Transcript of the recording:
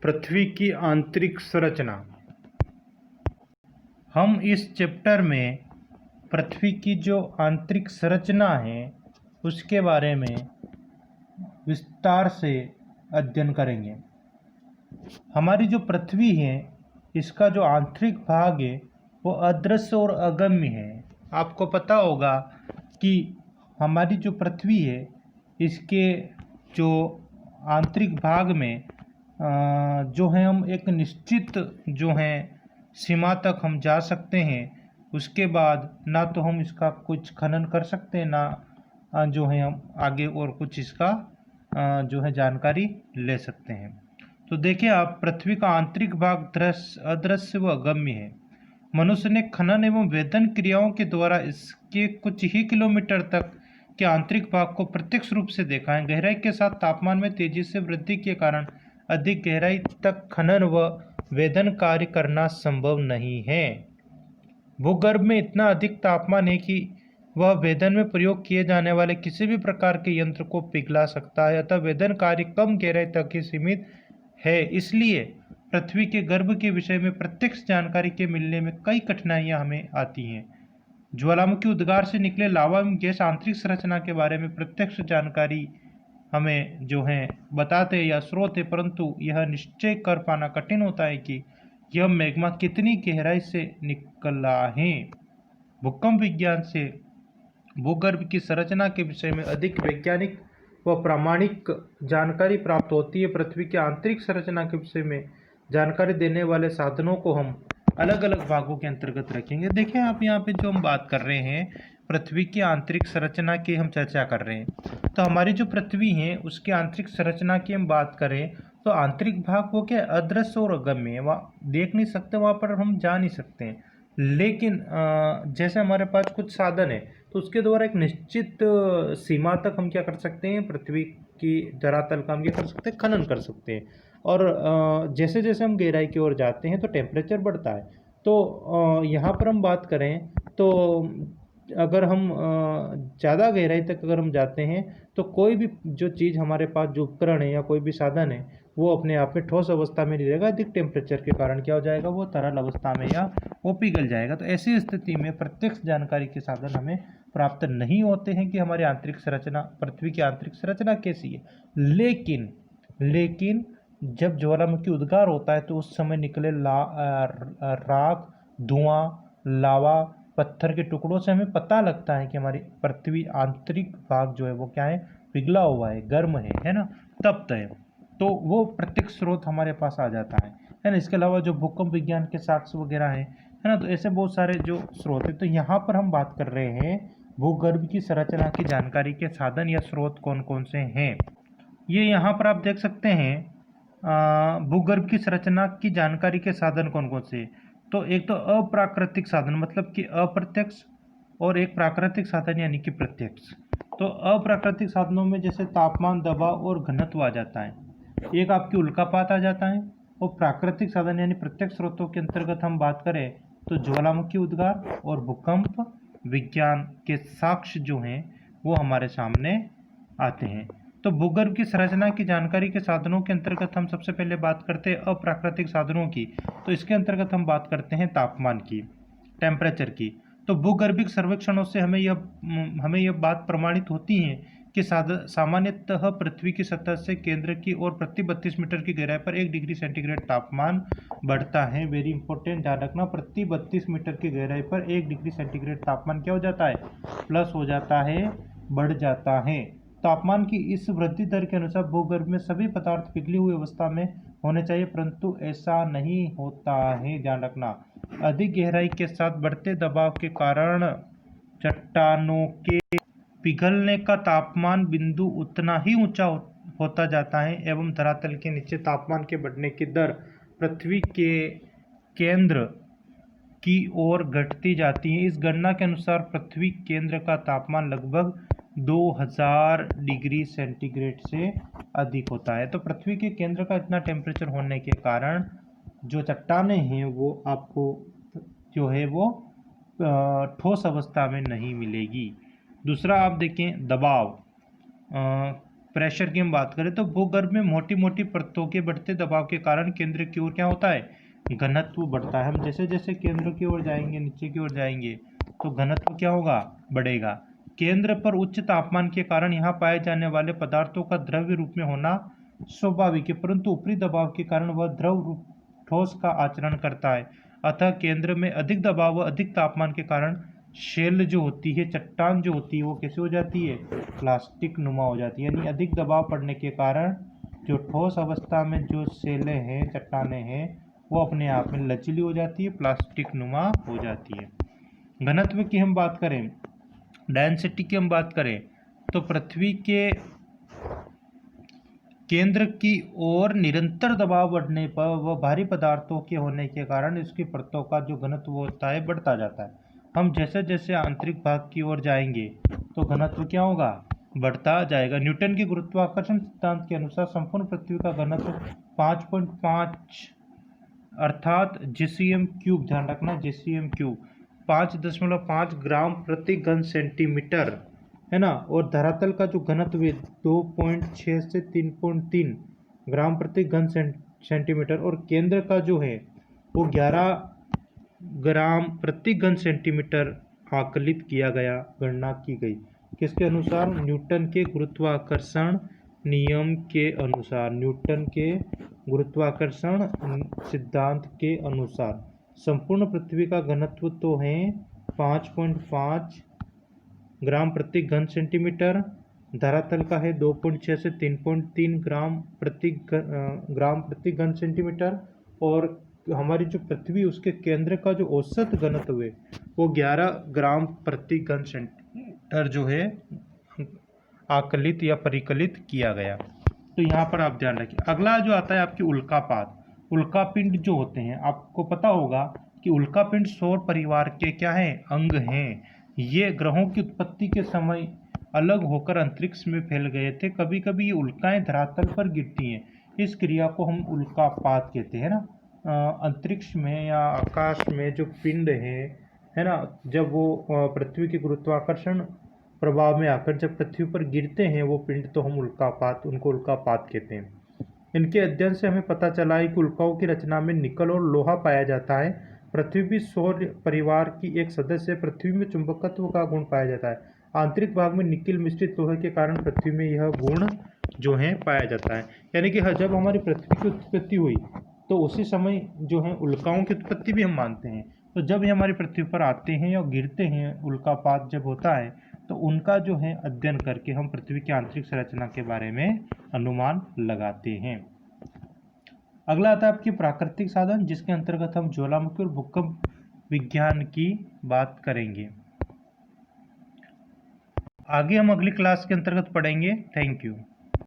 पृथ्वी की आंतरिक संरचना। हम इस चैप्टर में पृथ्वी की जो आंतरिक संरचना है उसके बारे में विस्तार से अध्ययन करेंगे। हमारी जो पृथ्वी है इसका जो आंतरिक भाग है वो अदृश्य और अगम्य है। आपको पता होगा कि हमारी जो पृथ्वी है इसके जो आंतरिक भाग में जो है हम एक निश्चित जो है सीमा तक हम जा सकते हैं। उसके बाद ना तो हम इसका कुछ खनन कर सकते हैं ना जो है हम आगे और कुछ इसका जो है जानकारी ले सकते हैं। तो देखिए आप, पृथ्वी का आंतरिक भाग अदृश्य व अगम्य है। मनुष्य ने खनन एवं वेधन क्रियाओं के द्वारा इसके कुछ ही किलोमीटर तक के आंतरिक भाग को प्रत्यक्ष रूप से देखा है। गहराई के साथ तापमान में तेजी से वृद्धि के कारण अधिक गहराई तक खनन व वेधन कार्य करना संभव नहीं है। भूगर्भ में इतना अधिक तापमान है कि वह वेधन में प्रयोग किए जाने वाले किसी भी प्रकार के यंत्र को पिघला सकता है, अतः वेधन कार्य कम गहराई तक ही सीमित है। इसलिए पृथ्वी के गर्भ के विषय में प्रत्यक्ष जानकारी के मिलने में कई कठिनाइयां हमें आती हैं। ज्वालामुखी उद्गार से निकले लावा एवं गैस आंतरिक संरचना के बारे में प्रत्यक्ष जानकारी हमें जो है बताते या स्रोत है, परंतु यह निश्चय कर पाना कठिन होता है कि यह मैग्मा कितनी गहराई से निकला है। भूकंप विज्ञान से भूगर्भ की संरचना के विषय में अधिक वैज्ञानिक व प्रामाणिक जानकारी प्राप्त होती है। पृथ्वी की आंतरिक संरचना के विषय में जानकारी देने वाले साधनों को हम अलग अलग भागों के अंतर्गत रखेंगे। देखिए आप, यहाँ पे जो हम बात कर रहे हैं पृथ्वी की आंतरिक संरचना की हम चर्चा कर रहे हैं। तो हमारी जो पृथ्वी है उसकी आंतरिक संरचना की हम बात करें तो आंतरिक भाग वो क्या अदृश्य और अगम्य है, वहाँ देख नहीं सकते, वहाँ पर हम जा नहीं सकते हैं। लेकिन जैसे हमारे पास कुछ साधन है तो उसके द्वारा एक निश्चित सीमा तक हम क्या कर सकते हैं, पृथ्वी की धरातल का हम क्या कर सकते हैं, खनन कर सकते हैं। और जैसे जैसे हम गहराई की ओर जाते हैं तो टेम्परेचर बढ़ता है। तो यहाँ पर हम बात करें तो अगर हम ज़्यादा गहराई तक अगर हम जाते हैं तो कोई भी जो चीज़ हमारे पास जो उपकरण है या कोई भी साधन है वो अपने आप में ठोस अवस्था में नहीं रहेगा। अधिक टेम्परेचर के कारण क्या हो जाएगा, वो तरल अवस्था में या वो पिघल जाएगा। तो ऐसी स्थिति में प्रत्यक्ष जानकारी के साधन हमें प्राप्त नहीं होते हैं कि हमारी आंतरिक संरचना, पृथ्वी की आंतरिक संरचना कैसी है। लेकिन जब ज्वालामुखी उद्गार होता है तो उस समय निकले राख, धुआं, लावा, पत्थर के टुकड़ों से हमें पता लगता है कि हमारी पृथ्वी आंतरिक भाग जो है वो क्या है, पिघला हुआ है, गर्म है ना, तप्त है। तो वो प्रत्यक्ष स्रोत हमारे पास आ जाता है ना। इसके अलावा जो भूकंप विज्ञान के साक्ष्य वगैरह है ना, तो ऐसे बहुत सारे जो स्रोत है। तो यहाँ पर हम बात कर रहे हैं भूगर्भ की संरचना की जानकारी के साधन या स्रोत कौन कौन से हैं। ये यहाँ पर आप देख सकते हैं भूगर्भ की संरचना की जानकारी के साधन कौन कौन से। तो एक तो अप्राकृतिक साधन मतलब कि अप्रत्यक्ष, और एक प्राकृतिक साधन यानी कि प्रत्यक्ष। तो अप्राकृतिक साधनों में जैसे तापमान, दबाव और घनत्व आ जाता है। एक आपकी उल्कापात आ जाता है। और प्राकृतिक साधन यानी प्रत्यक्ष स्रोतों के अंतर्गत हम बात करें तो ज्वालामुखी उद्गार और भूकंप विज्ञान के साक्ष्य जो हैं वो हमारे सामने आते हैं। तो भूगर्भ की संरचना की जानकारी के साधनों के अंतर्गत हम सबसे पहले बात करते हैं अप्राकृतिक साधनों की। तो इसके अंतर्गत हम बात करते हैं तापमान की, टेम्परेचर की। तो भूगर्भिक सर्वेक्षणों से हमें यह बात प्रमाणित होती है कि सामान्यतः पृथ्वी की सतह से केंद्र की ओर प्रति 32 मीटर की गहराई पर 1 डिग्री सेंटीग्रेड तापमान बढ़ता है। वेरी इंपॉर्टेंट, ध्यान रखना, प्रति 32 मीटर की गहराई पर 1 डिग्री सेंटीग्रेड तापमान क्या हो जाता है, प्लस हो जाता है, बढ़ जाता है। तापमान की इस वृद्धि दर के अनुसार भूगर्भ में सभी पदार्थ पिघली हुई अवस्था में होने चाहिए, परंतु ऐसा नहीं होता है, ध्यान रखना। अधिक गहराई के साथ बढ़ते दबाव के कारण चट्टानों के पिघलने का तापमान बिंदु उतना ही ऊंचा होता जाता है एवं धरातल के नीचे तापमान के बढ़ने की दर पृथ्वी के केंद्र की ओर घटती जाती है। इस गणना के अनुसार पृथ्वी केंद्र का तापमान लगभग 2000 डिग्री सेंटीग्रेड से अधिक होता है। तो पृथ्वी के केंद्र का इतना टेम्परेचर होने के कारण जो चट्टानें हैं वो आपको जो है वो ठोस अवस्था में नहीं मिलेगी। दूसरा आप देखें दबाव। प्रेशर की हम बात करें तो भूगर्भ में मोटी मोटी परतों के बढ़ते दबाव के कारण केंद्र की ओर क्या होता है, घनत्व बढ़ता है। हम जैसे जैसे केंद्र की ओर जाएंगे, नीचे की ओर जाएंगे, तो घनत्व क्या होगा, बढ़ेगा। केंद्र पर उच्च तापमान के कारण यहाँ पाए जाने वाले पदार्थों का द्रव्य रूप में होना स्वाभाविक है, परंतु ऊपरी दबाव के कारण वह द्रव रूप ठोस का आचरण करता है। अतः केंद्र में अधिक दबाव व अधिक तापमान के कारण शेल जो होती है, चट्टान जो होती है, वो कैसे हो जाती है, प्लास्टिक नुमा हो जाती है। यानी अधिक दबाव पड़ने के कारण जो ठोस अवस्था में जो शेलें हैं, चट्टानें हैं, वो अपने आप में लचीली हो जाती है, प्लास्टिक नुमा हो जाती है। घनत्व की हम बात करें, डेंसिटी की हम बात करें, तो पृथ्वी के केंद्र की ओर निरंतर दबाव बढ़ने पर वह भारी पदार्थों के होने के कारण इसकी परतों का जो घनत्व होता है बढ़ता जाता है। हम जैसे जैसे आंतरिक भाग की ओर जाएंगे तो घनत्व क्या होगा, बढ़ता जाएगा। न्यूटन के गुरुत्वाकर्षण सिद्धांत के अनुसार संपूर्ण पृथ्वी का घनत्व 5.5 अर्थात जीसीएम क्यूब, ध्यान रखना जीसीएम क्यूब 5.5 ग्राम प्रति घन सेंटीमीटर है ना, और धरातल का जो घनत्व है 2.6 से 3.3 ग्राम प्रति घन सेंटीमीटर, और केंद्र का जो है वो 11 ग्राम प्रति घन सेंटीमीटर आकलित किया गया, गणना की गई। किसके अनुसार, न्यूटन के गुरुत्वाकर्षण नियम के अनुसार, न्यूटन के गुरुत्वाकर्षण सिद्धांत के अनुसार। संपूर्ण पृथ्वी का घनत्व तो है 5.5 ग्राम प्रति घन सेंटीमीटर, धरातल का है 2.6 से 3.3 ग्राम प्रति घन सेंटीमीटर, और हमारी जो पृथ्वी उसके केंद्र का जो औसत घनत्व है वो 11 ग्राम प्रति घन सेंटीमीटर जो है आकलित या परिकलित किया गया। तो यहाँ पर आप ध्यान रखिए। अगला जो आता है आपकी उल्कापात। उल्कापिंड जो होते हैं, आपको पता होगा कि उल्कापिंड सौर परिवार के क्या हैं, अंग हैं। ये ग्रहों की उत्पत्ति के समय अलग होकर अंतरिक्ष में फैल गए थे। कभी कभी ये उल्काएं धरातल पर गिरती हैं, इस क्रिया को हम उल्कापात कहते हैं ना। अंतरिक्ष में या आकाश में जो पिंड है ना, जब वो पृथ्वी के गुरुत्वाकर्षण प्रभाव में आकर जब पृथ्वी पर गिरते हैं वो पिंड, तो हम उनको उल्कापात कहते हैं। इनके अध्ययन से हमें पता चला है कि उल्काओं की रचना में निकल और लोहा पाया जाता है। पृथ्वी भी सौर परिवार की एक सदस्य है। पृथ्वी में चुंबकत्व का गुण पाया जाता है। आंतरिक भाग में निकिल मिश्रित लोहे के कारण पृथ्वी में यह गुण जो है पाया जाता है। यानी कि जब हमारी पृथ्वी की उत्पत्ति हुई तो उसी समय जो है उल्काओं की उत्पत्ति भी हम मानते हैं। तो जब ये हमारी पृथ्वी पर आते हैं या गिरते हैं, उल्कापात जब होता है, तो उनका जो है अध्ययन करके हम पृथ्वी की आंतरिक संरचना के बारे में अनुमान लगाते हैं। अगला आता है आपकी प्राकृतिक साधन, जिसके अंतर्गत हम ज्वालामुखी और भूकंप विज्ञान की बात करेंगे। आगे हम अगली क्लास के अंतर्गत पढ़ेंगे। Thank you.